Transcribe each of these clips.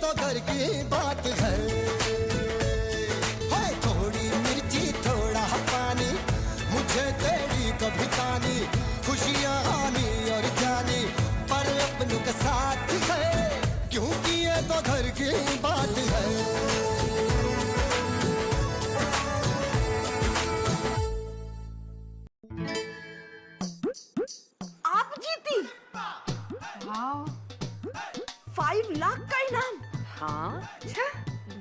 तो घर की बात है। थोड़ी मिर्ची थोड़ा पानी, मुझे तेरी कभी तानी, खुशियाँ आनी और जानी, पर अपनों के साथ है, क्योंकि ये तो घर की बात है। आप जीती 5 लाख का इनाम। हाँ, अच्छा,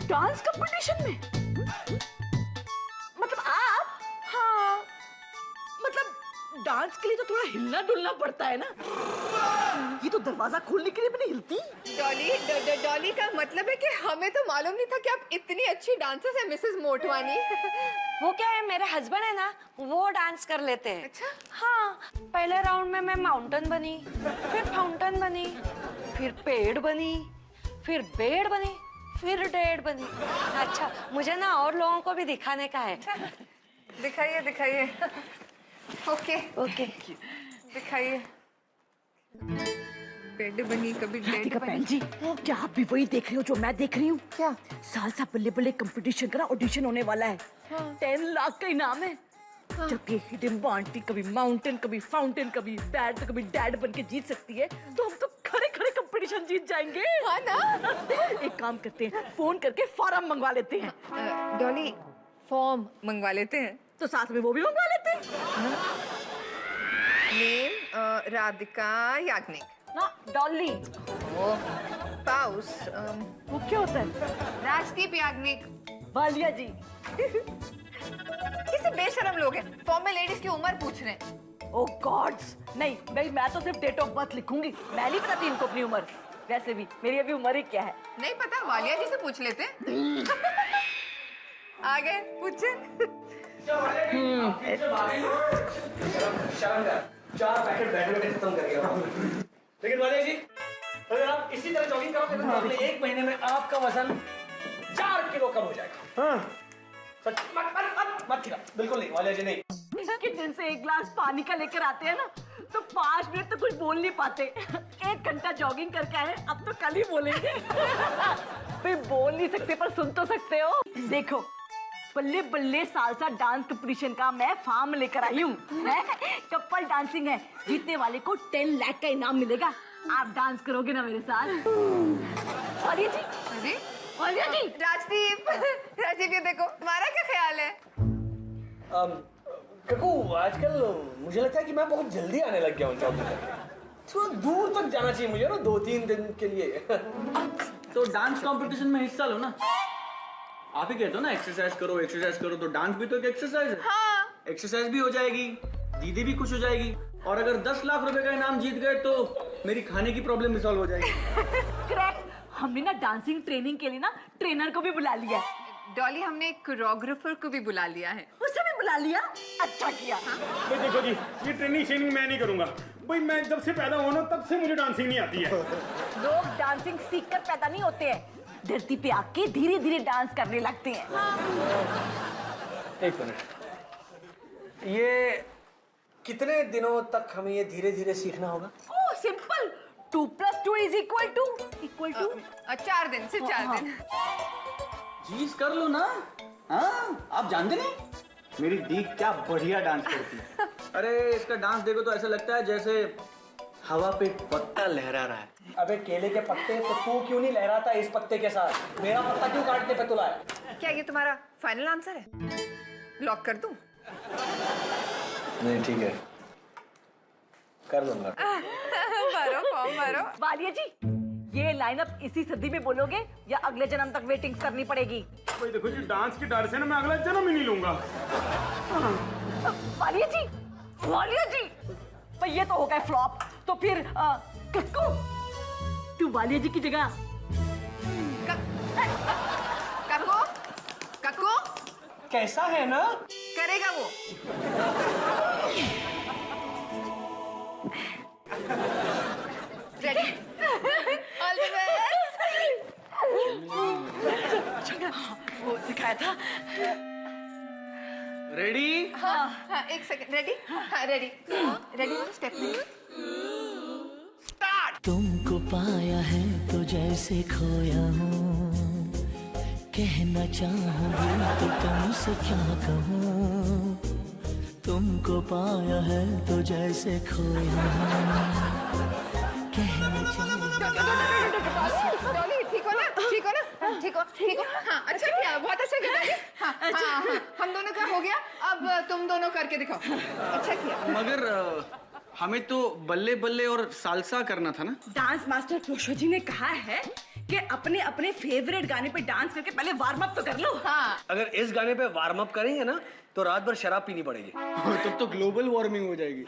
डांस कंपटीशन में? मतलब आप? हाँ, मतलब डांस के लिए तो थोड़ा हिलना डुलना पड़ता है ना। ये तो दरवाजा खोलने के लिए भी नहीं हिलती। डॉली का मतलब है कि हमें तो मालूम नहीं था कि आप इतनी अच्छी डांसर है मिसेस मोटवानी। वो क्या है, मेरे हस्बैंड है ना, वो डांस कर लेते हैं। अच्छा? हाँ, पहले राउंड में मैं माउंटेन बनी, फिर फाउंटेन बनी, फिर पेड़ बनी, फिर बेड बनी, फिर डेड बनी। अच्छा, मुझे ना और लोगों को भी दिखाने का है। दिखाइए दिखाइए। ओके ओके, दिखाइए। बेड बनी, कभी डेड बनी। जी, क्या आप भी वही देख रही हो जो मैं देख रही हूँ? क्या? सालसा बल्ले बल्ले कंपटीशन का ऑडिशन होने वाला है। 10 लाख का इनाम है। जब ये हिडन आंटी कभी माउंटेन, कभी फाउंटेन, कभी बैड, तो कभी डैड बन के जीत सकती है, तो हम तो खड़े खड़े कंपटीशन जीत जाएंगे। हाँ ना? एक काम करते हैं, फोन करके फॉर्म मंगवा लेते हैं। डॉली, फॉर्म मंगवा लेते हैं तो साथ में वो भी मंगवा लेते हैं। नेम राधिका याग्निक। ना, डॉली। पाउस वो क्या होता है? राजदीप याग्निक। वालिया जी। किसी बेशरम लोग हैं, फॉर्म में लेडीज की उम्र पूछ रहे हैं। ओह गॉड्स, नहीं भाई, मैं तो सिर्फ डेट ऑफ बर्थ लिखूंगी, मैं नहीं बताती इनको अपनी उम्र। वैसे भी मेरी अभी उम्र ही क्या है? नहीं पता, वालिया जी से पूछ लेते हैं। आगे पूछे। 4 पैकेट बैठे खत्म कर गया। लेकिन वालिया जी, अगर आप इसी तरह जॉगिंग करोगे तो अगले 1 महीने में आपका वजन 4 किलो कम हो जाएगा। हाँ, सच मत खिला, बिल्कुल नहीं वालिया जी, नहीं। किचन से 1 गिलास पानी का लेकर आते हैं ना, तो 5 मिनट तो कुछ बोल नहीं पाते। 1 घंटा जॉगिंग करके आए, अब तो कल ही बोलेंगे। भाई बोल नहीं सकते पर सुन तो सकते हो। देखो, बल्ले बल्ले सालसा डांस कंपटीशन का मैं फॉर्म लेकर आई हूँ। कपल डांसिंग है, जीतने वाले को 10 लाख का इनाम मिलेगा। आप डांस करोगे ना मेरे साथ? वालिया जी, अरे वालिया जी। राजदीप, राजदीप ये देखो, तुम्हारा क्या ख्याल है? ककू, आजकल मुझे लगता है कि मैं बहुत जल्दी आने लग गया हूँ जॉगिंग करने। थोड़ा दूर तक जाना चाहिए मुझे ना, 2-3 दिन के लिए। तो डांस कंपटीशन में हिस्सा लो ना। आप ही कहते हो ना एक्सरसाइज करो, तो डांस भी तो एक एक्सरसाइज है। हाँ, एक्सरसाइज भी हो जाएगी, दीदी भी खुश हो जाएगी, और अगर 10 लाख रुपए का इनाम जीत गए तो मेरी खाने की प्रॉब्लम भी सॉल्व हो जाएगी। करेक्ट। हमने ना डांसिंग ट्रेनिंग के लिए ना ट्रेनर को भी बुला लिया है। डॉली, हमने एक कोरियोग्राफर को भी बुला लिया है। उसे भी बुला लिया? अच्छा किया। भाई देखो जी, ये ट्रेनिंग मैं नहीं करूंगा भाई। मैं जब से पैदा हुआ ना, तब से मुझे डांसिंग नहीं आती है। लोग डांसिंग सीखकर पैदा नहीं होते हैं, धरती पे आके धीरे धीरे डांस करने लगते हैं। 1 मिनट, ये कितने दिनों तक हमें ये धीरे धीरे सीखना होगा? ओह सिंपल, 2 + 2 = 4 दिन, सिर्फ 4 दिन। चीज कर लो ना। हाँ, आप जानते नहीं मेरी दी क्या बढ़िया डांस करती है। अरे इसका डांस देखो तो ऐसा लगता है जैसे हवा पे पत्ता लहरा रहा है। अबे केले के पत्ते, तो तू क्यों नहीं लहराता इस पत्ते के साथ? मेरा पत्ता क्यों काटने पे तुला है? क्या ये तुम्हारा फाइनल आंसर है? लॉक कर दूं? नहीं, ठीक है, कर दूंगा। भरो फॉर्म भरो। वालिया जी, ये लाइनअप इसी सदी में बोलोगे या अगले जन्म तक वेटिंग करनी पड़ेगी? भाई देखो जी, डांस की डर से ना मैं अगला जन्म ही नहीं लूंगा। वालिया जी, ये तो हो गए फ्लॉप। तो फिर कक्कू, तू वालिया जी की जगह कक्कू कैसा है ना? करेगा वो। रेडी? All the best. वो सिखाया था। रेडी? हाँ, 1 सेकंड। रेडी? हाँ, रेडी। रेडी, स्टेप में तुम तुमको पाया है तो जैसे खोया हूँ, कहना चाहूँगी तो तुमसे क्या कहूँ। तुमको पाया है तो जैसे खोया हूँ, कहना चाहूँगी। डॉली ठीक हो ना, ठीक हो ना, ठीक हो। हाँ अच्छा किया, बहुत अच्छा किया डॉली। हाँ हाँ हाँ, हम दोनों का हो गया, अब तुम दोनों करके दिखाओ। अच्छा किया। मगर हमें तो बल्ले बल्ले और सालसा करना था ना। डांस मास्टर प्रोशो जी ने कहा है कि अपने अपने फेवरेट गाने पे डांस करके पहले वार्म अप तो कर लो। हाँ अगर इस गाने पे वार्म अप करेंगे ना तो रात भर शराब पीनी पड़ेगी। तब तो ग्लोबल वार्मिंग हो जाएगी।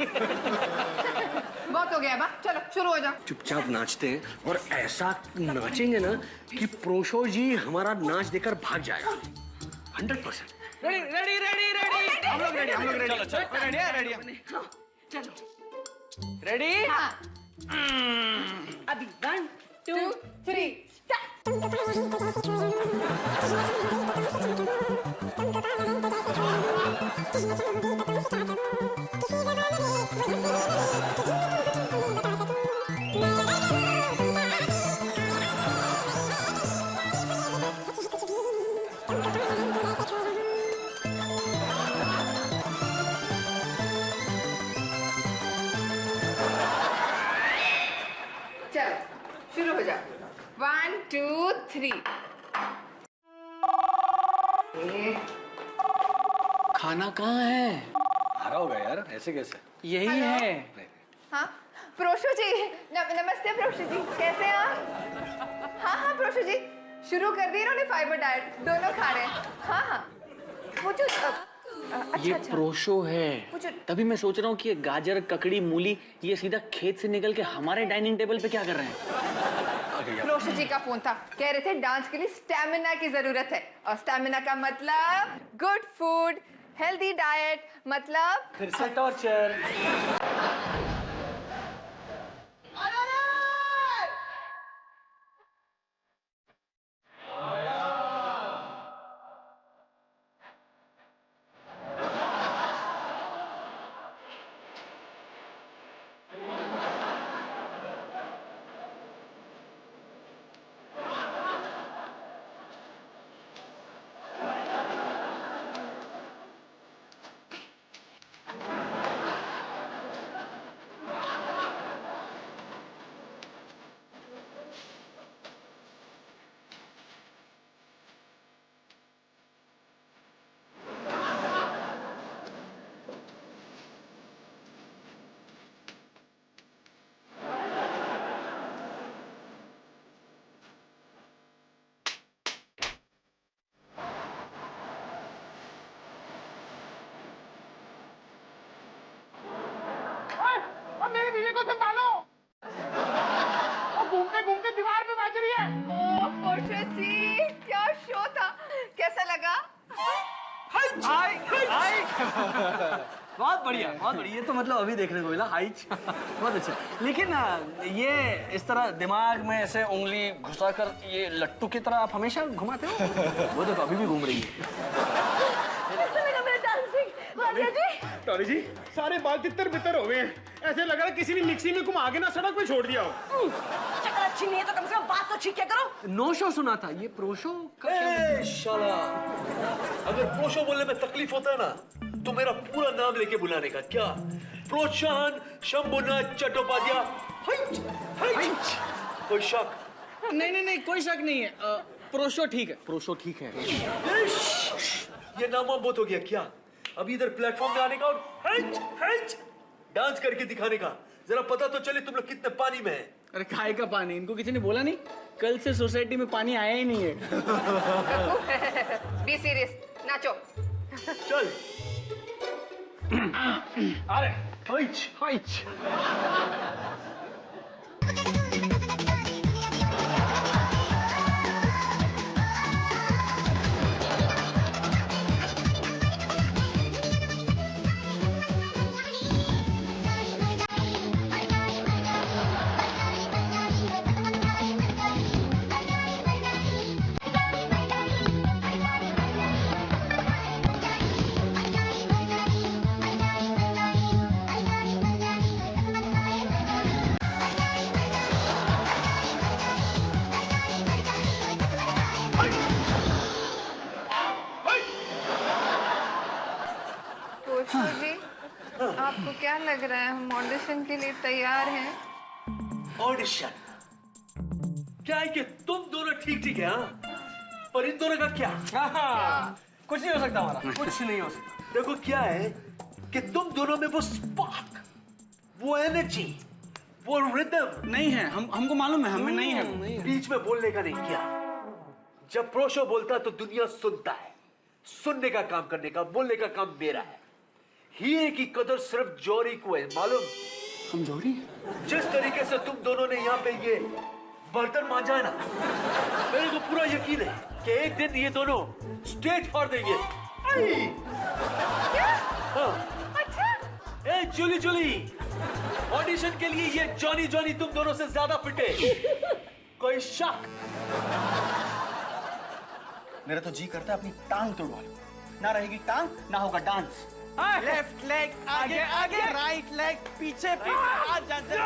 बहुत हो गया बा, चलो शुरू हो जाओ। चुपचाप नाचते हैं और ऐसा नाचेंगे ना कि प्रोशो जी हमारा नाच देखकर भाग जाएगा 100%। रेडी रेडी रेडी रेडी, हम लोग रेडी, हम लोग रेडी। चलो रेडी है, रेडी है। चलो रेडी। हाँ अभी 1 2 3 चलो शुरू हो जाओ। 1 2 3। खाना कहाँ है? आ रहा होगा यार, ऐसे कैसे? यही है। हाँ प्रोशो जी, नमस्ते प्रोशो जी, कैसे हैं आप? हाँ हाँ प्रोशो जी, शुरू कर दी इन्होंने फाइबर डाइट, दोनों खा रहे हैं। हाँ हाँ वो जो ये प्रोशो है, मुझे- तभी मैं सोच रहा हूँ कि ये गाजर, ककड़ी, मूली ये सीधा खेत से निकल के हमारे डाइनिंग टेबल पे क्या कर रहे हैं? प्रोशो जी का फोन था, कह रहे थे डांस के लिए स्टैमिना की जरूरत है, और स्टैमिना का मतलब गुड फूड, हेल्दी डाइट, मतलब फिर से टॉर्चर। मेरी बीवी को संभालो, और घूमते घूमते दीवार पे बज रही है। प्रोशो जी क्या शो था, कैसा लगा? बहुत बढ़िया, बहुत बढ़िया। ये तो मतलब अभी देखने को मिला। हाई बहुत अच्छा। लेकिन ये इस तरह दिमाग में ऐसे उंगली घुसाकर ये लट्टू की तरह आप हमेशा घुमाते हो? वो तो अभी भी घूम रही है। टॉली जी सारे बाल तितर बितर हो गए हैं, ऐसे लग रहा है किसी ने मिक्सी में घुमा के ना सड़क पे छोड़ दिया हो। शक्ल अच्छी नहीं है तो कम से कम बात तो ठीक क्या करो। नो शो सुना था, ये प्रोशो का ए, शाला, अगर प्रोशो बोलने में तकलीफ होता है ना तो मेरा पूरा नाम लेके बुलाने का। क्या? प्रोत्साहन शंभुनाथ चट्टोपाध्याय। कोई शक? नहीं नहीं नहीं, कोई शक नहीं है। प्रोशो ठीक है, प्रोशो ठीक है। ये नामा बहुत हो गया क्या? अभी इधर प्लेटफॉर्म में आने का और डांस करके दिखाने का। जरा पता तो चले तुम लोग कितने पानी में हैं। अरे खाए का पानी, इनको किसी ने बोला नहीं? कल से सोसाइटी में पानी आया ही नहीं है। बी सीरियस, नाचो। चल। अरे हाइच हाइच। आपको क्या लग रहा है हम ऑडिशन के लिए तैयार हैं? ऑडिशन? क्या है कि तुम दोनों ठीक ठीक है, हाँ? पर इन दोनों का क्या? कुछ नहीं हो सकता हमारा, कुछ नहीं हो सकता। देखो क्या है कि तुम दोनों में वो स्पार्क, वो एनर्जी, वो रिदम नहीं है। हमको मालूम है, हमें नहीं है। बीच में बोलने का नहीं किया। जब प्रोशो बोलता है तो दुनिया सुनता है। सुनने का काम करने का, बोलने का काम मेरा है। हीरे की कदर सिर्फ जौहरी को है, मालूम? हम जौहरी? जिस तरीके से तुम दोनों ने यहाँ पे ये बर्तन मांजा है ना, मेरे को पूरा यकीन है कि एक दिन ये दोनों स्टेज फाड़ देंगे। हाँ। अच्छा। ए जूली जूली, ऑडिशन के लिए ये जॉनी जॉनी तुम दोनों से ज्यादा फिट है। कोई शक? मेरा तो जी करता है अपनी टांग तोड़वा लो। ना रहेगी टांग, ना होगा डांस। लेफ्ट लेग आगे आगे, राइट लेग पीछे पीछे।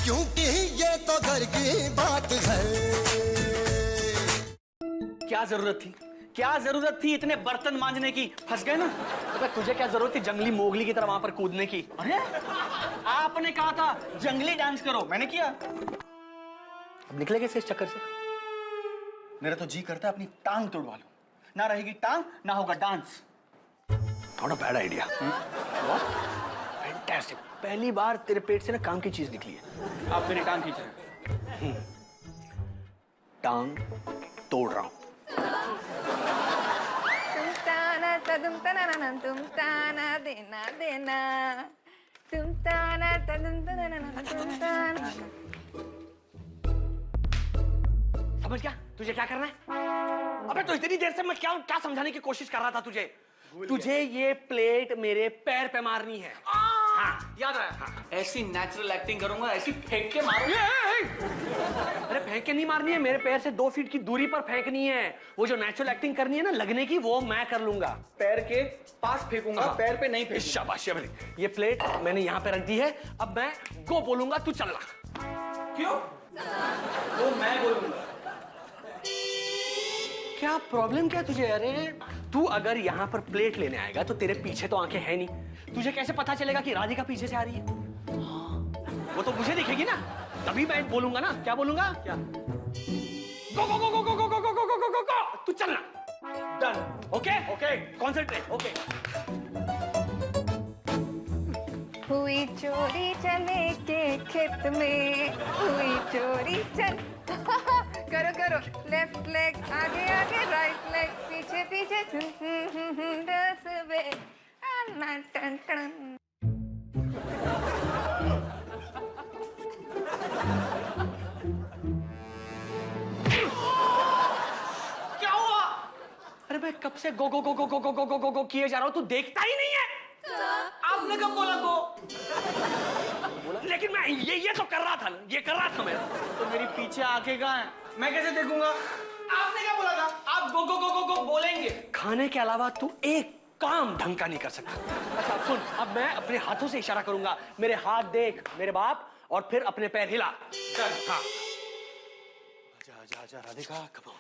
क्योंकि ये तो घर की बात है। क्या जरूरत थी? क्या जरूरत थी इतने बर्तन मांजने की? फंस गए ना? अबे तुझे क्या जरूरत थी जंगली मोगली की तरह वहां पर कूदने की? अरे आपने कहा था जंगली डांस करो, मैंने किया। अब निकले कैसे इस चक्कर से? मेरा तो जी करता है अपनी टांग तोड़वा लो। ना रहेगी टांग, ना होगा डांस। थोड़ा बैड आइडिया। फैंटास्टिक, पहली बार तेरे पेट से ना काम की चीज निकली है। आप मेरी टांग खींच रहे हैं। टांग तोड़ रहा हूं। तुम ताना तदुम तनाना तुम ताना देना देना तुम ताना तदुम तनाना तुम ताना। समझ गया तुझे क्या करना है? अबे तो इतनी देर से मैं क्या समझाने की कोशिश कर रहा था तुझे? तुझे ये प्लेट मेरे पैर पे मारनी है। हाँ, याद आया। हाँ। ऐसी नेचुरल एक्टिंग करूंगा, ऐसी फेंक के मारूंगा। अरे फेंक के नहीं मारनी है, मेरे पैर से 2 फीट की दूरी पर फेंकनी है। वो जो नेचुरल एक्टिंग करनी है ना लगने की, वो मैं कर लूंगा। पैर के पास फेंकूंगा, हाँ। पैर पे नहीं फेंकूंगा। शाबाश। ये प्लेट मैंने यहाँ पे रख दी है, अब मैं गो बोलूंगा, तू चलना। क्यों? वो मैं बोलूंगा। क्या प्रॉब्लम क्या तुझे? अरे तू अगर यहाँ पर प्लेट लेने आएगा तो तेरे पीछे तो आंखें हैं नहीं, तुझे कैसे पता चलेगा कि राधिका पीछे से आ रही है? हाँ, वो तो मुझे दिखेगी ना, तभी मैं बोलूंगा ना। क्या बोलूंगा? क्या? गो गो गो गो गो गो गो गो गो गो गो गो, तू चलना। Done. Okay okay, concentrate. Okay. हुई चोरी चले के खेत में, हुई चोरी चल। करो करो, लेफ्ट लेग आगे आगे, राइट लेग पीछे पीछे, टन टन। क्या हुआ? अरे मैं कब से गो गो गो गो गो गो गो गो गो गो किए जा रहा हूँ, तू देखता ही नहीं है। आपने कब बोला गो? लेकिन मैं ये तो कर रहा था ना, ये कर रहा था मैं। तो मेरी पीछे आंखें कहाँ हैं? मैं कैसे देखूंगा? आपने क्या बोला था? आप गो गो गो गो गो बोलेंगे। खाने के अलावा तू एक काम ढंग का नहीं कर सकता। अच्छा अब सुन, अब मैं अपने हाथों से इशारा करूंगा। मेरे हाथ देख मेरे बाप, और फिर अपने पैर हिला। चल। हाँ। आजा आजा आजा राधिका, कम ऑन।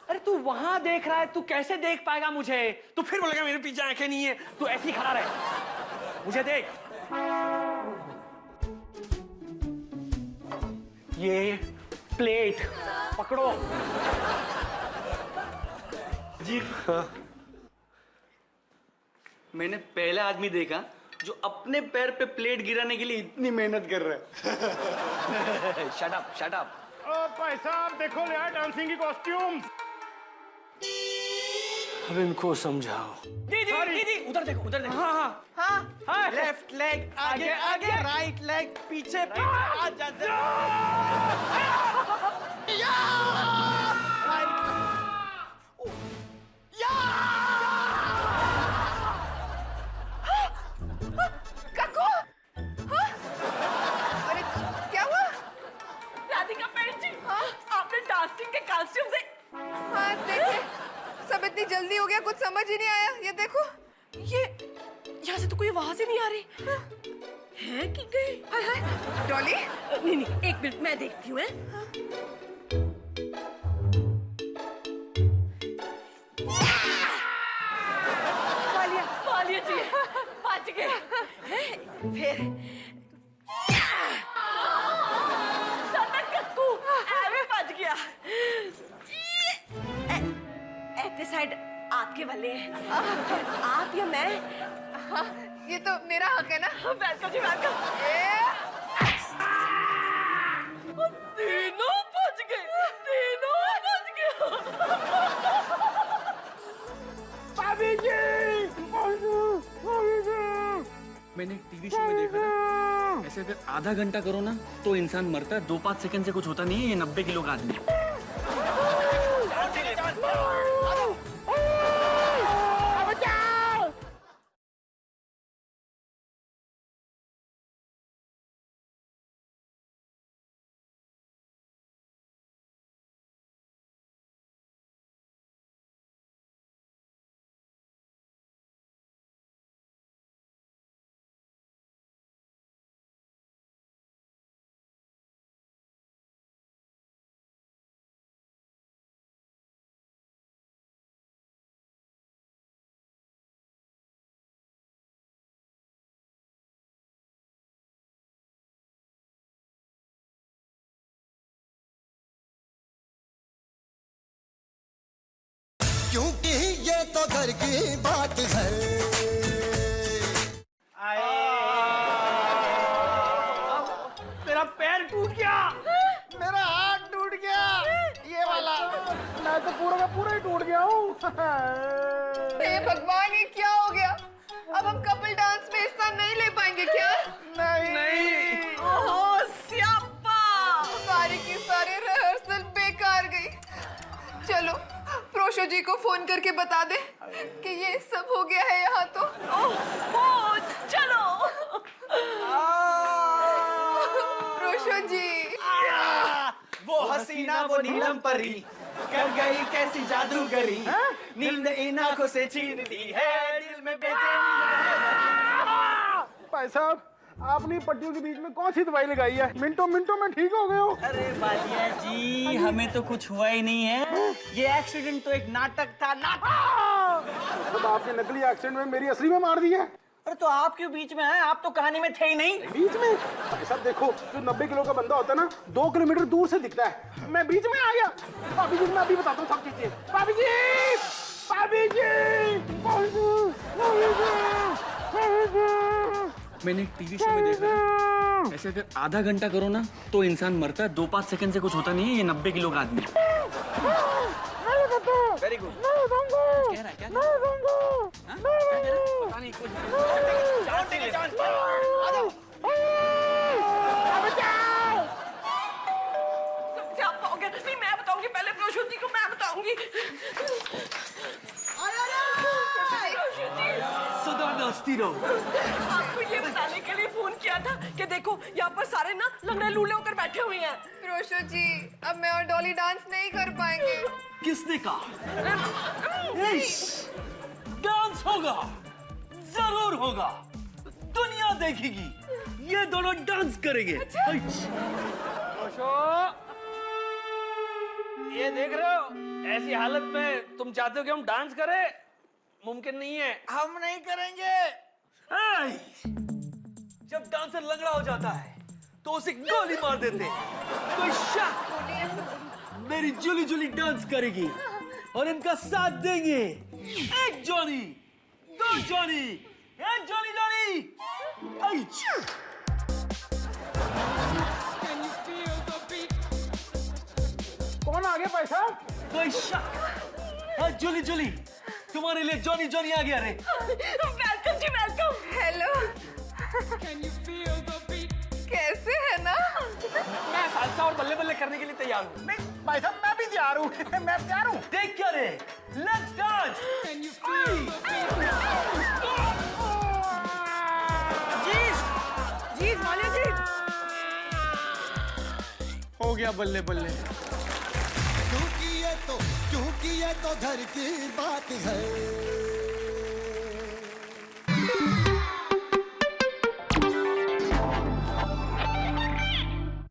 अरे तू वहां देख रहा है, तू कैसे देख पाएगा मुझे? तू फिर बोलेगा मेरे पीछे आंखें नहीं है। तू ऐसे ही खड़ा रहे, मुझे देख। ये प्लेट पकड़ो। जी मैंने पहला आदमी देखा जो अपने पैर पे प्लेट गिराने के लिए इतनी मेहनत कर रहा है। Shut up. भाई साहब देखो यार डांसिंग की कॉस्ट्यूम। अब इनको समझाओ। दीदी उधर देखो। हाँ। लेफ्ट लेग आगे राइट लेग पीछे काकू, हाँ? अरे क्या हुआ? राधिका बहन जी, आपने डांसिंग के कॉस्ट्यूम से हाँ देखिए, सब इतनी जल्दी हो गया, कुछ समझ ही नहीं आया। ये देखो, ये यहाँ से तो कोई आवाज ही नहीं आ रही है कि गई? हाय डॉली। नहीं, एक मिनट मैं देखती हूँ। वालिया जी बच गए। फिर सनक कक्कू ऐवे बच गया। ऐते साइड आपके वाले हैं। आप या मैं? हाँ, ये तो मेरा हक है ना। वेलकम जी वेलकम। तीनों बच गए। मैंने एक टीवी शो में देखा था, ऐसे अगर आधा घंटा करो ना तो इंसान मरता है, 2-5 सेकंड से कुछ होता नहीं है। ये 90 किलो का आदमी। क्योंकि ये तो घर की बात है। मेरा पैर टूट गया, मेरा हाथ टूट गया, ये वाला। मैं तो पूरा का पूरा ही टूट गया हूँ। हे भगवान, ये क्या हो गया? अब हम कपल डांस में हिस्सा नहीं ले पाएंगे क्या? नहीं। ओह स्यापा, सारी की सारी रिहर्सल बेकार गई। चलो प्रोशो जी को फोन करके बता दे कि ये सब हो गया है यहाँ तो। ओह चलो। प्रोशो जी, वो हसीना वो नीलम परी कर गई कैसी जादूगरी, नींद इन आंखों से छीन ली है, दिल में बेचैनी। भाई साहब आपने पट्टियों के बीच में कौन सी दवाई लगाई है? मिनटों में ठीक हो गए हो। अरे बालिया जी, हमें तो कुछ हुआ ही नहीं है। ये एक्सीडेंट तो एक नाटक था। मतलब आपने नकली एक्सीडेंट में मेरी असली में मार दी है। अरे तो आप क्यों बीच में हैं? आप तो कहानी में थे ही नहीं। बीच में? भाई साहब देखो, जो 90 किलो का बंदा होता है ना, 2 किलोमीटर दूर से दिखता है। मैं बीच में आ गया। भाभी जी, मैं अभी बताता हूँ सब चीजें। भाभी जी, मैंने एक टीवी शो में देखा था, ऐसे अगर आधा घंटा करो ना तो इंसान मरता है, 2-5 सेकंड से कुछ होता नहीं है। ये 90 किलो का आदमी। Very good. कह रहा है क्या? पता नहीं कुछ। स्यापा हो गया। नहीं मैं बताऊंगी, पहले प्रोशो जी को मैं बताऊंगी। आपको ये बताने के लिए फोन किया था कि देखो यहाँ पर सारे ना लंगड़े लूले होकर बैठे हुए हैं। प्रोशो जी, अब मैं और डॉली डांस नहीं कर पाएंगे। किसने कहा? डांस होगा, जरूर होगा, दुनिया देखेगी। ये दोनों डांस करेंगे। ये देख रहे हो, ऐसी हालत में तुम चाहते हो कि हम डांस करें? मुमकिन नहीं है। हम नहीं करेंगे। जब डांसर लंगड़ा हो जाता है तो उसे गोली मार देते हैं। कोई शक? मेरी जुली जुली डांस करेगी, और इनका साथ देंगे। एक जॉनी, दो जॉनी, एक जॉनी जॉनी। आइच। कौन आ गया भाई साहब? कोई शक? हाँ जूली जूली, तुम्हारे लिए जॉनी जॉनी आ गया रे। वेलकम जी वेलकम। हेलो, कैसे है ना? मैं सालसा और बल्ले बल्ले करने के लिए तैयार हूँ। नहीं भाई साहब मैं भी तैयार हूँ। मैं तैयार हूँ। देख क्या रे, लेट्स डांस। जी मालिक जी। हो गया बल्ले बल्ले। क्योंकि ये तो घर की बात है।